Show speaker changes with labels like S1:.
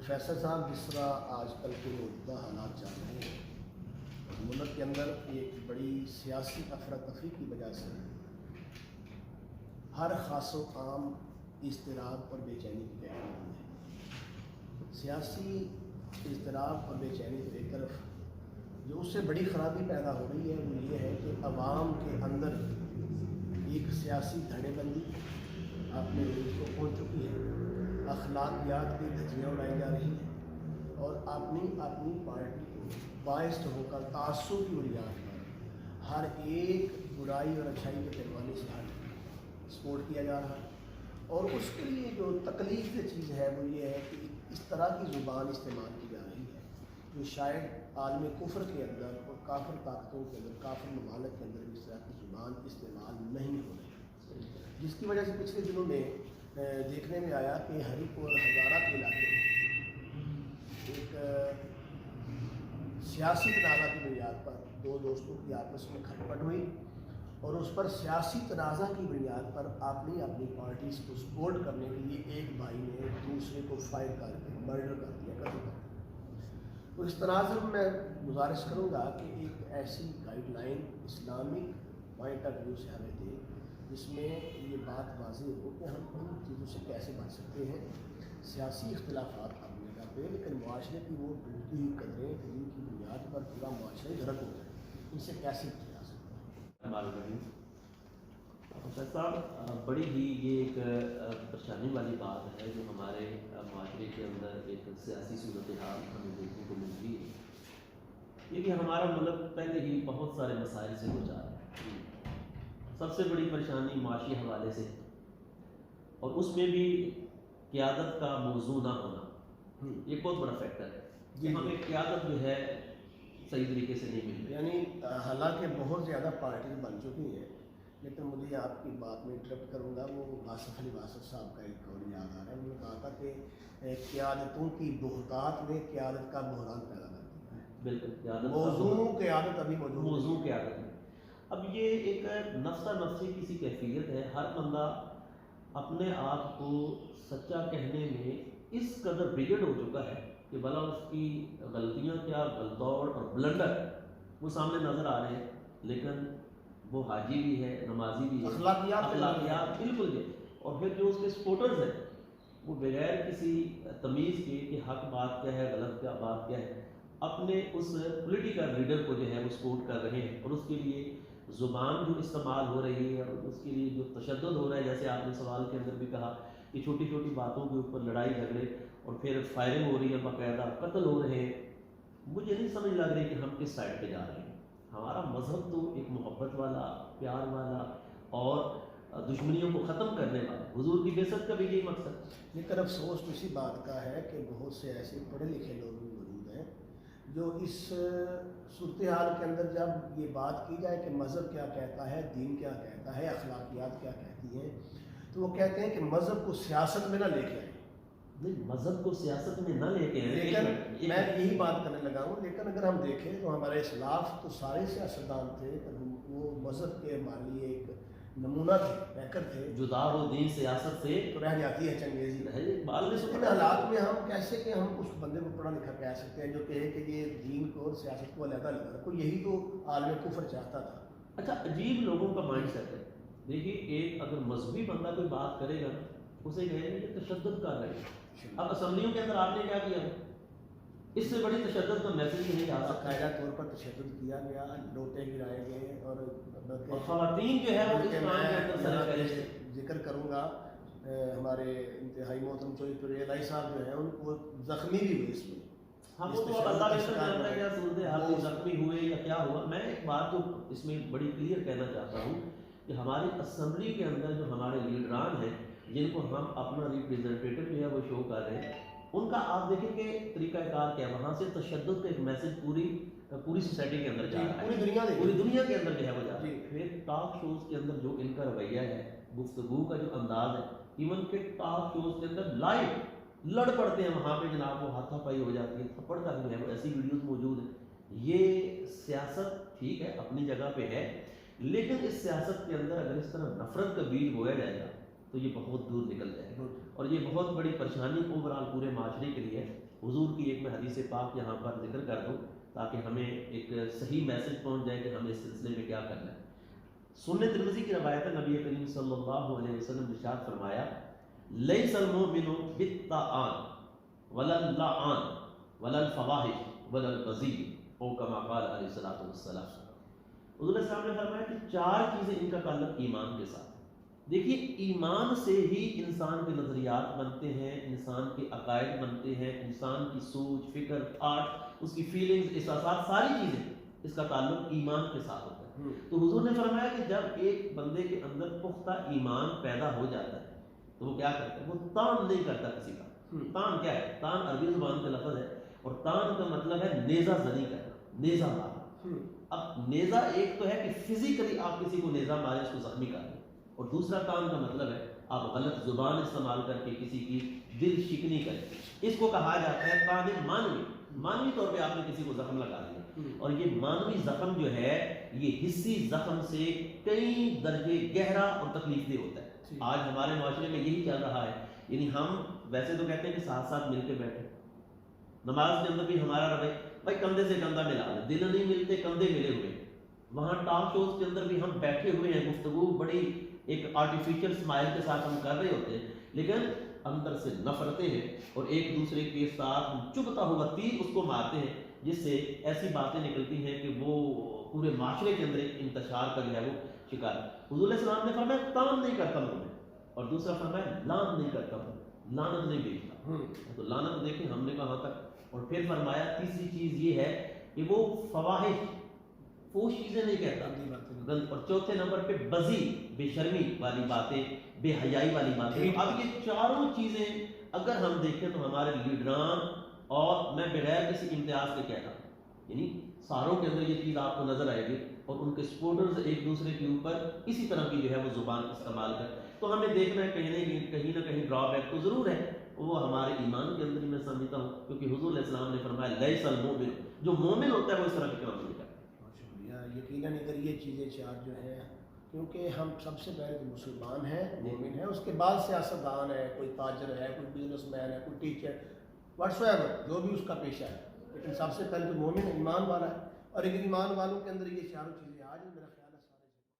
S1: Professor साहब, जिस तरह आजकल के मौजूदा हालात चल रहे हैं, मुल्क के अंदर एक बड़ी सियासी अफरा तफरी की वजह से हर ख़ास व आम इज़्तिराब और बेचैनी की पैदा हुई है। सियासी इज़्तिराब और बेचैनी तो एक तरफ, जो उससे बड़ी ख़राबी पैदा हो रही है वो ये है कि अवाम के अंदर एक सियासी धड़ेबंदी अपने को पहुँच चुकी है, अखलाकियात की धज्जियाँ उड़ाई जा रही हैं और अपनी अपनी पार्टी को बाइस्ड होकर तासुब की बुनियाद पर हर एक बुराई और अच्छाई के पैमाने से हट सपोर्ट किया जा रहा है। और उसके लिए जो तकलीफ की चीज़ है वो ये है कि इस तरह की ज़ुबान इस्तेमाल की जा रही है जो शायद आलम कुफ्र के अंदर और काफिर ताकतों के अंदर, काफिर ममालिक के अंदर इस तरह की ज़ुबान इस्तेमाल नहीं हो रही है, जिसकी वजह से पिछले दिनों में देखने में आया कि हरीपुर और हज़ारा के इलाके में एक सियासी तनाज़ा की बुनियाद पर दो दोस्तों की आपस में खटपट हुई और उस पर सियासी तनाज़ा की बुनियाद पर अपनी अपनी पार्टीज़ को सपोर्ट करने के लिए एक भाई ने दूसरे को फायर करके मर्डर कर दिया, कत्ल कर दिया। तो इस तनाज़े में मैं गुजारिश करूँगा कि एक ऐसी guideline Islamic point of view से हमें दे जिसमें ये बात वाज़ेह हो कि हम उन चीज़ों से कैसे बच सकते हैं। सियासी इख्तिलाफ़ात अपनी जगह पे, लेकिन मुआशरे की वो टूटती हुई कदरें कि जिनकी बुनियाद पर पूरा मुआशरा गर्क हो जाए, इनसे कैसे बचा जा सकता है।
S2: प्रोफेसर साहब, बड़ी ही ये एक परेशानी वाली बात है जो हमारे माशरे के अंदर एक सियासी सूरत हाल हमें देखने को मिल रही है। ये कि हमारा मुल्क पहले ही बहुत सारे मसाइल से गुजरा है। सबसे बड़ी परेशानी माशी हवाले से और उसमें भी क़यादत का मौजू ना होना एक बहुत बड़ा फैक्टर है कि हमें क़यादत जो है सही तरीके से नहीं मिल रही।
S1: यानी हालांकि बहुत ज़्यादा पार्टी बन चुकी हैं, लेकिन मुझे आपकी बात में इंटरप्ट करूँगा। वो वासिफ अली वासिफ साहब का एक कौल याद आ रहा है। उन्होंने कहा था कि क़यादतों की बहुतात ने क़यादत का बहरान पैदा कर दिया है।
S2: बिल्कुल,
S1: मौजू क़यादत अभी
S2: मौजू क़यादत है। अब ये एक नफ्सा नफ्सी किसी कैफियत है। हर बंदा अपने आप को सच्चा कहने में इस कदर बिगड़ हो चुका है कि भला उसकी गलतियाँ क्या, गलतौड़ और ब्लंडर वो सामने नज़र आ रहे हैं, लेकिन वो हाजी भी है, नमाजी भी है, अखलाकियात बिल्कुल है। और फिर जो उसके सपोर्टर्स हैं वो बगैर किसी तमीज़ के कि हक बात क्या है, गलत क्या बात क्या है, अपने उस पॉलिटिकल लीडर को जो है वो सपोर्ट कर रहे हैं। और उसके लिए ज़ुबान जो इस्तेमाल हो रही है और उसके लिए जो तशद्दुद हो रहा है, जैसे आपने सवाल के अंदर भी कहा कि छोटी छोटी बातों के ऊपर लड़ाई झगड़े और फिर फायरिंग हो रही है, बाकायदा कत्ल हो रहे हैं। मुझे नहीं समझ लग रही कि हम किस साइड पे जा रहे हैं। हमारा मज़हब तो एक मोहब्बत वाला, प्यार वाला और दुश्मनियों को ख़त्म करने वाला, हुजूर की बेइज्जत का भी यही मकसद।
S1: लेकिन अफसोस तो इसी बात का है कि बहुत से ऐसे पढ़े लिखे लोग भी मौजूद हैं जो इस सूरत हाल के अंदर जब ये बात की जाए कि मज़हब क्या कहता है, दीन क्या कहता है, अखलाकियात क्या कहती हैं, तो वो कहते हैं कि मज़हब को सियासत में ना लेके आए।
S2: नहीं, मज़हब को सियासत में ना लेके आए,
S1: लेकिन मैं यही बात करने लगा हूँ। लेकिन अगर हम देखें तो हमारे इस्लाफ तो सारे सियासतदान थे, वो मज़हब के हमारे लिए एक नमूना थे, बैकर थे।
S2: जुदाउद्दीन सियासत से
S1: तो रह जाती है चंगेजी
S2: है।
S1: इन हालात में हम कैसे कि हम उस बंदे को पढ़ा लिखा कह सकते हैं जो कहे कि ये दीन को और सियासत को अलग अलग रखो? यही तो आलम कुफ्र चाहता था।
S2: अच्छा, अजीब लोगों का माइंड सेट है। देखिए, एक अगर मजहबी बंदा कोई बात करेगा उसे कहेंगे कि तशद्दुद कर रहे हैं। अब असम्बलियों के अंदर आपने क्या किया? इससे बड़ी तशद्दुद का मैसेज नहीं आ सकता।
S1: कायदा तौर पर तशद्दुद किया गया, लोटे गिराए गए और
S2: ख़वातीन जो है वो इस काम के अंदर सरफहरिस्त।
S1: जिक्र करूँगा हमारे इंतहाई मोहतरम चौधरी अलाई साहब जो है उनको ज़ख्मी भी हुए इसमें।
S2: हाँ, वो तो अल्लाह बेहतर जानता है क्या सूरत हाल, वो ज़ख्मी हुए या क्या हुआ। मैं एक बात तो इसमें बड़ी क्लियर कहना चाहता हूँ कि हमारी असम्बली के अंदर जो हमारे लीडरान हैं, जिनको हम अपना रिप्रेजेंटेटिव जो है वो शो कर रहे हैं, उनका आप देखेंगे तरीक़ाकार क्या है। वहाँ से तशद्दुद का एक मैसेज पूरी सोसाइटी के अंदर जा रहा है, पूरी दुनिया के अंदर जो है वो जा रहा है। फिर टॉक शोज़ के अंदर जो इनका रवैया है, गुफ्तगू का जो अंदाज़ है, इवन के टॉक शोज़ के अंदर लाइव लड़ पड़ते हैं, वहाँ पे जनाब वो हाथापाई हो जाती है, थप्पड़ का जो है वो ऐसी वीडियोज़ मौजूद है। ये सियासत ठीक है, अपनी जगह पे है, लेकिन इस सियासत के अंदर अगर इस तरह नफरत का बीज बोया जाएगा तो ये बहुत दूर निकल जाएगा और ये बहुत बड़ी परेशानी ओवरऑल पूरे माशरे के लिए है। حضور کی ایک میں حدیث پاک یہاں پر ذکر کر دوں تاکہ ہمیں ایک صحیح میسج پہنچ جائے کہ ہمیں اس سلسلے میں کیا کرنا ہے. سنن ترمذی کی روایت ہے، نبی کریم صلی اللہ علیہ وسلم نے ارشاد فرمایا لیس المؤمن بالطعان ولا اللعان ولا الفواحش ولا البذیء او کما قال علیہ الصلوۃ والسلام. حضور صلی اللہ علیہ وسلم نے فرمایا کہ 4 چیزیں ان کا تعلق ایمان کے ساتھ. دیکھیے ایمان سے ہی انسان کے نظریات بنتے ہیں، انسان کے عقائد بنتے ہیں، انسان کی سوچ، فکر، تھاٹ، اس کی فیلنگز، احساسات، ساری چیزیں اس کا تعلق ایمان کے ساتھ ہوتا ہے. تو حضور نے فرمایا کہ جب ایک بندے کے اندر پختہ ایمان پیدا ہو جاتا ہے تو وہ کیا کرتا ہے؟ وہ تان نہیں کرتا کسی کا. تان کیا ہے؟ تان عربی زبان کا لفظ ہے اور تان کا مطلب ہے نیزہ زنی کرنا، نیزہ مارنا. اب نیزہ ایک تو ہے کہ فزیکلی آپ کسی کو نیزہ ماریں، اس کو زخمی کر دیں، اور دوسرا تان کا مطلب ہے آپ غلط زبان استعمال کر کے کسی کی دل شکنی کریں. اس کو کہا جاتا ہے تان مانوی. مانوی طور پہ آپ نے کسی کو زخم لگا دیا، اور یہ مانوی زخم جو ہے یہ حسی زخم سے کئی درجے گہرا اور تکلیف دہ ہوتا ہے. آج ہمارے معاشرے میں یہی چل رہا ہے. یعنی ہم ویسے تو کہتے ہیں کہ ساتھ ساتھ مل کے بیٹھے، نماز کے اندر بھی ہمارا رویہ بھائی کندھے سے کندھا ملا لیں، دل نہیں ملتے کندھے ملے ہوئے. وہاں ٹاک شوز کے اندر بھی ہم بیٹھے ہوئے ہیں، گفتگو بڑی ایک آرٹیفیشل اسمائل کے ساتھ ہم کر رہے ہوتے ہیں، لیکن اندر سے نفرتیں ہیں اور ایک دوسرے کے ساتھ ہم چبھتا ہوا تیر اس کو مارتے ہیں، جس سے ایسی باتیں نکلتی ہیں کہ وہ پورے معاشرے کے اندر ایک انتشار کا جو ہے وہ شکار ہے. حضور علیہ السلام نے فرمایا تان نہیں کرتا ہوں میں، اور دوسرا فرمایا لان نہیں کرتا ہوں، لعنت نہیں بھیجتا. تو لعنت دیکھیں ہم نے کہاں تک. اور پھر فرمایا تیسری چیز یہ ہے کہ وہ فواحش، فوش چیزیں نہیں کہتا. اور چوتھے نمبر پہ بذی، بے شرمی والی باتیں، بے حیائی والی باتیں. اب یہ چاروں چیزیں اگر ہم دیکھیں تو ہمارے لیڈران، اور میں بغیر کسی امتیاز کے کہتا ہوں، یعنی ساروں کے اندر یہ چیز آپ کو نظر آئے گی، اور ان کے سپورٹرز ایک دوسرے کے اوپر اسی طرح کی جو ہے وہ زبان استعمال کریں. تو ہمیں دیکھنا ہے کہیں نہ کہیں ڈرا بیک تو ضرور ہے، وہ ہمارے ایمان کے اندر ہی میں سمجھتا ہوں، کیونکہ حضور علیہ السلام نے فرمایا لیس المؤمن، جو مومن ہوتا ہے وہ اس طرح کے کام نہیں کرتا.
S1: یقیناً اگر یہ چیزیں 4 جو ہیں، کیونکہ ہم سب سے پہلے تو مسلمان ہیں، مومن ہیں، اس کے بعد سیاستدان ہے، کوئی تاجر ہے، کوئی بزنس مین ہے، کوئی ٹیچر، واٹس ایور جو بھی اس کا پیشہ ہے، لیکن سب سے پہلے تو مومن ایمان والا ہے. اور اگر ایمان والوں کے اندر یہ 4 چیزیں